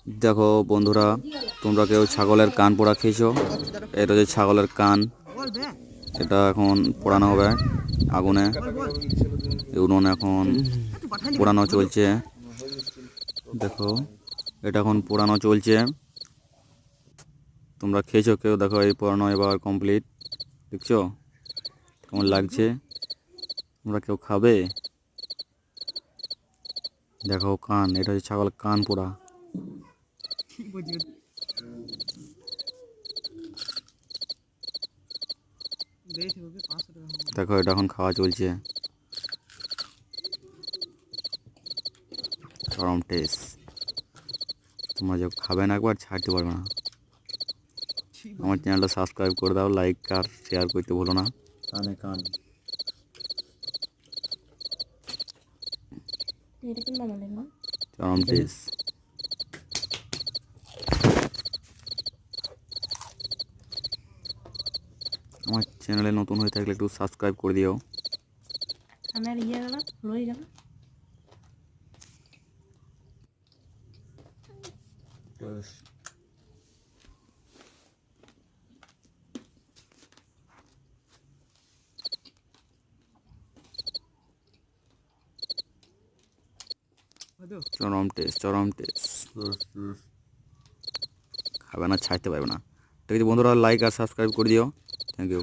দেখো বন্ধুরা, তোমরা কেউ ছাগলের কান পোড়া খেয়েছো? এটা হচ্ছে ছাগলের কান। এটা এখন পোড়ানো হবে আগুনে। উনুন এখন পোড়ানো চলছে। দেখো, এটা এখন পোড়ানো চলছে। তোমরা খেয়েছো কেউ? দেখো, এই পোড়ানো এবার কমপ্লিট। দেখছো কেমন লাগছে? তোমরা কেউ খাবে? দেখো কান, এটা হচ্ছে ছাগলের কান পোড়া। দেখো, এটা এখন খাওয়া চলছে। চরম টেস্ট। তোমরা যে খাবে না একবার ছাড়তে পারবে না। আমার চ্যানেলটা সাবস্ক্রাইব করে দাও, লাইক আর শেয়ার করতে ভুলো না। কানে কান চরম টেস্ট। আমার চ্যানেলে নতুন হয়ে থাকলে একটু সাবস্ক্রাইব করে দিও। আমার ইয়ে গেল রয়ে গেল। চরম টেস্ট, চরম টেস্ট। খাবে না ছাড়তে পারবে না। ঠিক আছে বন্ধুরা, লাইক আর সাবস্ক্রাইব করে দিও।